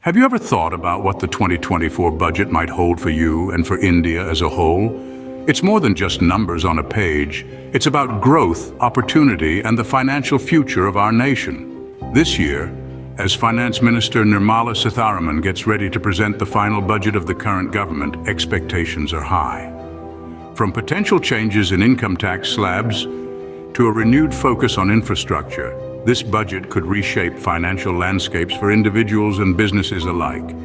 Have you ever thought about what the 2024 budget might hold for you and for India as a whole? It's more than just numbers on a page. It's about growth, opportunity, and the financial future of our nation. This year, as Finance Minister Nirmala Sitharaman gets ready to present the final budget of the current government, expectations are high. From potential changes in income tax slabs to a renewed focus on infrastructure, this budget could reshape financial landscapes for individuals and businesses alike.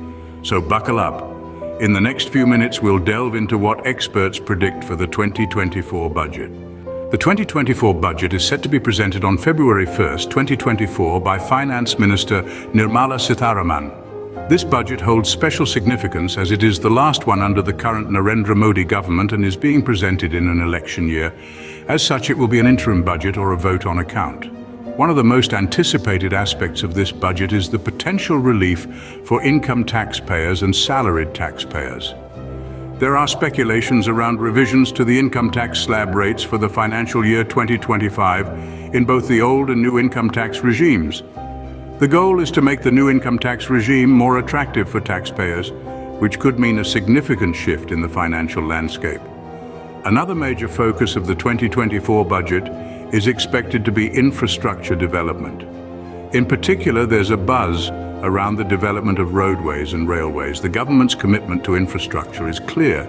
So buckle up. In the next few minutes, we'll delve into what experts predict for the 2024 budget. The 2024 budget is set to be presented on February 1st, 2024 by Finance Minister Nirmala Sitharaman. This budget holds special significance as it is the last one under the current Narendra Modi government and is being presented in an election year. As such, it will be an interim budget or a vote on account. One of the most anticipated aspects of this budget is the potential relief for income taxpayers and salaried taxpayers. There are speculations around revisions to the income tax slab rates for the financial year 2025 in both the old and new income tax regimes. The goal is to make the new income tax regime more attractive for taxpayers, which could mean a significant shift in the financial landscape. Another major focus of the 2024 budget is expected to be infrastructure development. In particular, there's a buzz around the development of roadways and railways. The government's commitment to infrastructure is clear,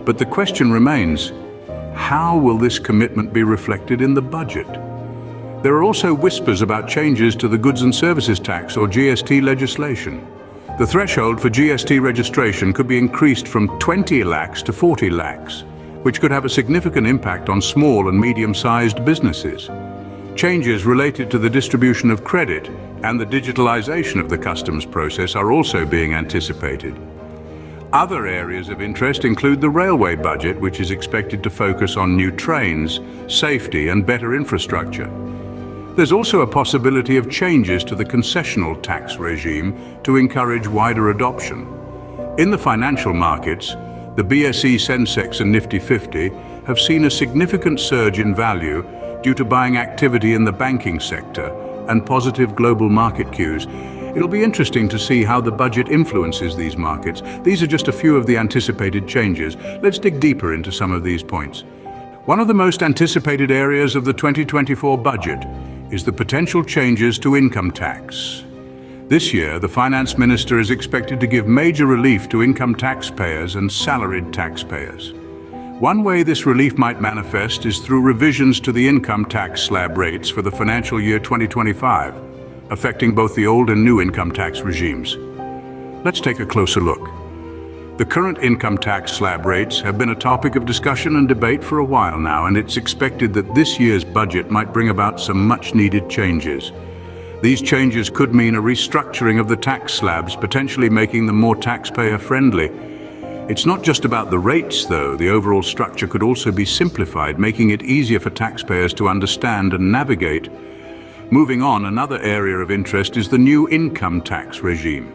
but the question remains, how will this commitment be reflected in the budget? There are also whispers about changes to the Goods and Services Tax or GST legislation. The threshold for GST registration could be increased from 20 lakhs to 40 lakhs, which could have a significant impact on small and medium-sized businesses. Changes related to the distribution of credit and the digitalization of the customs process are also being anticipated. Other areas of interest include the railway budget, which is expected to focus on new trains, safety, and better infrastructure. There's also a possibility of changes to the concessional tax regime to encourage wider adoption. In the financial markets, the BSE Sensex and Nifty 50 have seen a significant surge in value due to buying activity in the banking sector and positive global market cues. It'll be interesting to see how the budget influences these markets. These are just a few of the anticipated changes. Let's dig deeper into some of these points. One of the most anticipated areas of the 2024 budget is the potential changes to income tax. This year, the Finance Minister is expected to give major relief to income taxpayers and salaried taxpayers. One way this relief might manifest is through revisions to the income tax slab rates for the financial year 2025, affecting both the old and new income tax regimes. Let's take a closer look. The current income tax slab rates have been a topic of discussion and debate for a while now, and it's expected that this year's budget might bring about some much-needed changes. These changes could mean a restructuring of the tax slabs, potentially making them more taxpayer-friendly. It's not just about the rates, though. The overall structure could also be simplified, making it easier for taxpayers to understand and navigate. Moving on, another area of interest is the new income tax regime.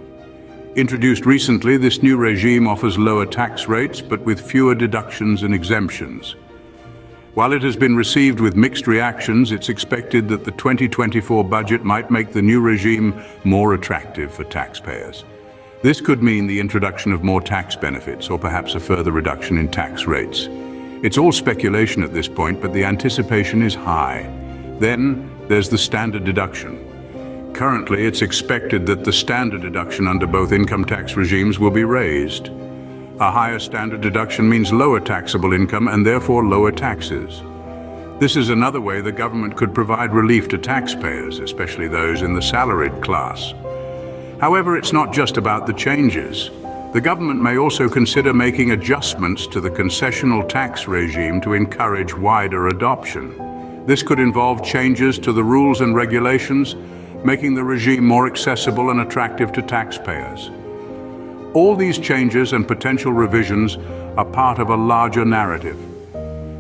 Introduced recently, this new regime offers lower tax rates, but with fewer deductions and exemptions. While it has been received with mixed reactions, it's expected that the 2024 budget might make the new regime more attractive for taxpayers. This could mean the introduction of more tax benefits or perhaps a further reduction in tax rates. It's all speculation at this point, but the anticipation is high. Then there's the standard deduction. Currently, it's expected that the standard deduction under both income tax regimes will be raised. A higher standard deduction means lower taxable income and therefore lower taxes. This is another way the government could provide relief to taxpayers, especially those in the salaried class. However, it's not just about the changes. The government may also consider making adjustments to the concessional tax regime to encourage wider adoption. This could involve changes to the rules and regulations, making the regime more accessible and attractive to taxpayers. All these changes and potential revisions are part of a larger narrative.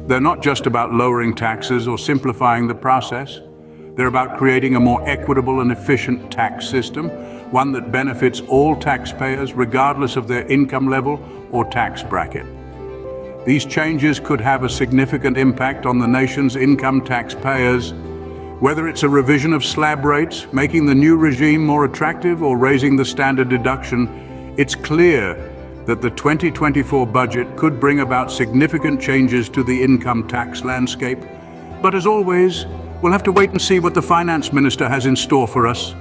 They're not just about lowering taxes or simplifying the process. They're about creating a more equitable and efficient tax system, one that benefits all taxpayers regardless of their income level or tax bracket. These changes could have a significant impact on the nation's income taxpayers, Whether it's a revision of slab rates, making the new regime more attractive, or raising the standard deduction, it's clear that the 2024 budget could bring about significant changes to the income tax landscape. But as always, we'll have to wait and see what the Finance Minister has in store for us.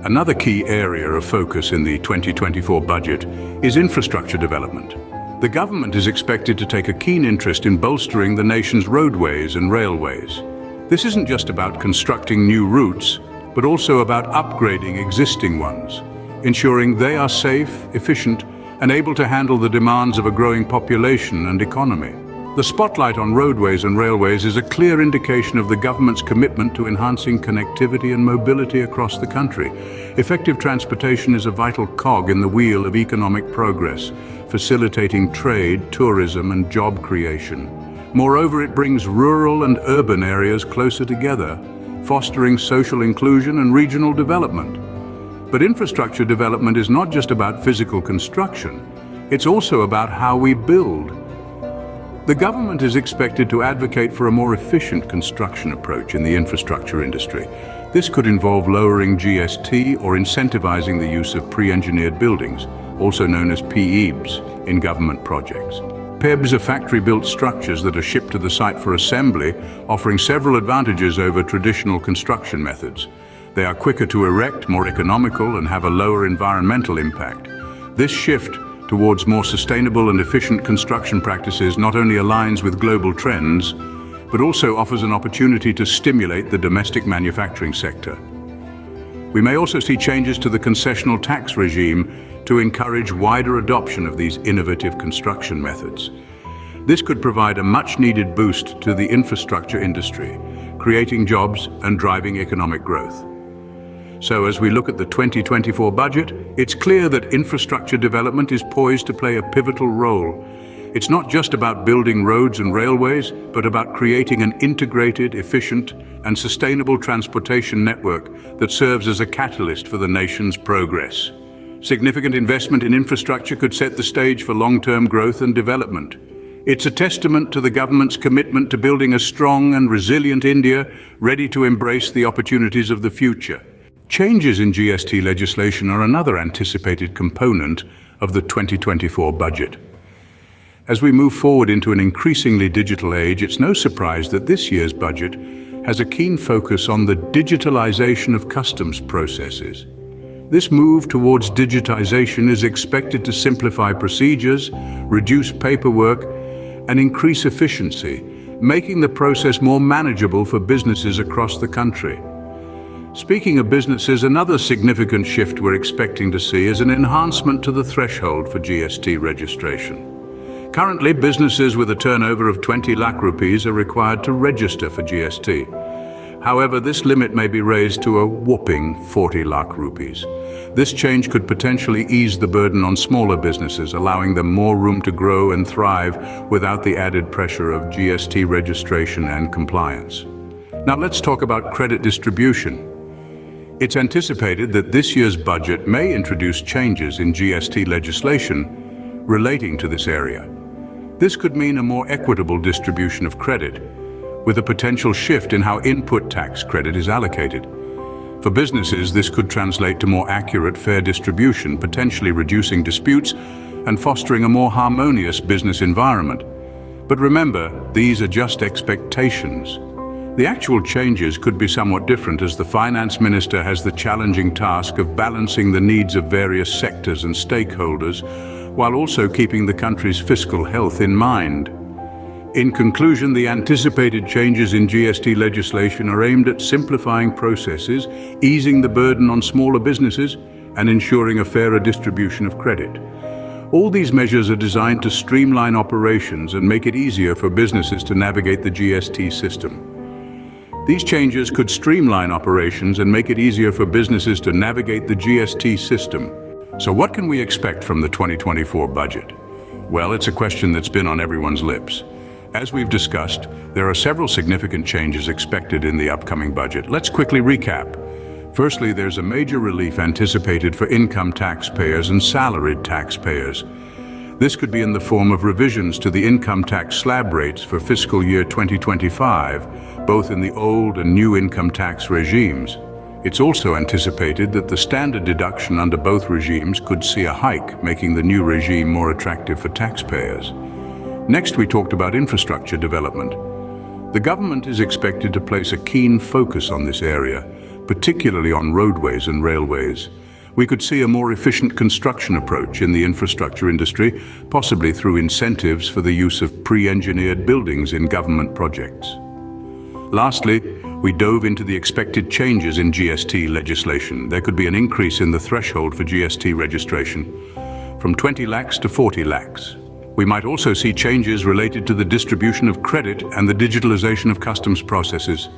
Another key area of focus in the 2024 budget is infrastructure development. The government is expected to take a keen interest in bolstering the nation's roadways and railways. This isn't just about constructing new routes, but also about upgrading existing ones, ensuring they are safe, efficient, and able to handle the demands of a growing population and economy. The spotlight on roadways and railways is a clear indication of the government's commitment to enhancing connectivity and mobility across the country. Effective transportation is a vital cog in the wheel of economic progress, facilitating trade, tourism, and job creation. Moreover, it brings rural and urban areas closer together, fostering social inclusion and regional development. But infrastructure development is not just about physical construction, it's also about how we build. The government is expected to advocate for a more efficient construction approach in the infrastructure industry. This could involve lowering GST or incentivizing the use of pre-engineered buildings, also known as PEBs, in government projects. PEBs are factory-built structures that are shipped to the site for assembly, offering several advantages over traditional construction methods. They are quicker to erect, more economical, and have a lower environmental impact. This shift towards more sustainable and efficient construction practices not only aligns with global trends, but also offers an opportunity to stimulate the domestic manufacturing sector. We may also see changes to the concessional tax regime to encourage wider adoption of these innovative construction methods. This could provide a much-needed boost to the infrastructure industry, creating jobs and driving economic growth. So as we look at the 2024 budget, it's clear that infrastructure development is poised to play a pivotal role. It's not just about building roads and railways, but about creating an integrated, efficient, and sustainable transportation network that serves as a catalyst for the nation's progress. Significant investment in infrastructure could set the stage for long-term growth and development. It's a testament to the government's commitment to building a strong and resilient India, ready to embrace the opportunities of the future. Changes in GST legislation are another anticipated component of the 2024 budget. As we move forward into an increasingly digital age, it's no surprise that this year's budget has a keen focus on the digitalization of customs processes. This move towards digitization is expected to simplify procedures, reduce paperwork, and increase efficiency, making the process more manageable for businesses across the country. Speaking of businesses, another significant shift we're expecting to see is an enhancement to the threshold for GST registration. Currently, businesses with a turnover of 20 lakh rupees are required to register for GST. However, this limit may be raised to a whopping 40 lakh rupees. This change could potentially ease the burden on smaller businesses, allowing them more room to grow and thrive without the added pressure of GST registration and compliance. Now let's talk about credit distribution. It's anticipated that this year's budget may introduce changes in GST legislation relating to this area. This could mean a more equitable distribution of credit, with a potential shift in how input tax credit is allocated. For businesses, this could translate to more accurate, fair distribution, potentially reducing disputes and fostering a more harmonious business environment. But remember, these are just expectations. The actual changes could be somewhat different, as the Finance Minister has the challenging task of balancing the needs of various sectors and stakeholders, while also keeping the country's fiscal health in mind. In conclusion, the anticipated changes in GST legislation are aimed at simplifying processes, easing the burden on smaller businesses, and ensuring a fairer distribution of credit. All these measures are designed to streamline operations and make it easier for businesses to navigate the GST system. These changes could streamline operations and make it easier for businesses to navigate the GST system. So what can we expect from the 2024 budget? Well, it's a question that's been on everyone's lips. As we've discussed, there are several significant changes expected in the upcoming budget. Let's quickly recap. Firstly, there's a major relief anticipated for income taxpayers and salaried taxpayers. This could be in the form of revisions to the income tax slab rates for fiscal year 2025, both in the old and new income tax regimes. It's also anticipated that the standard deduction under both regimes could see a hike, making the new regime more attractive for taxpayers. Next, we talked about infrastructure development. The government is expected to place a keen focus on this area, particularly on roadways and railways. We could see a more efficient construction approach in the infrastructure industry, possibly through incentives for the use of pre-engineered buildings in government projects. Lastly, we dove into the expected changes in GST legislation. There could be an increase in the threshold for GST registration from 20 lakhs to 40 lakhs. We might also see changes related to the distribution of credit and the digitalization of customs processes.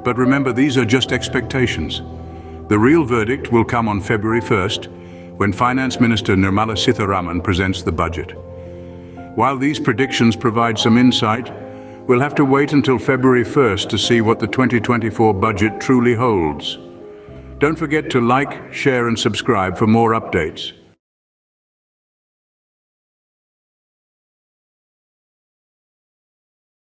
But remember, these are just expectations. The real verdict will come on February 1st, when Finance Minister Nirmala Sitharaman presents the budget. While these predictions provide some insight, we'll have to wait until February 1st to see what the 2024 budget truly holds. Don't forget to like, share and subscribe for more updates.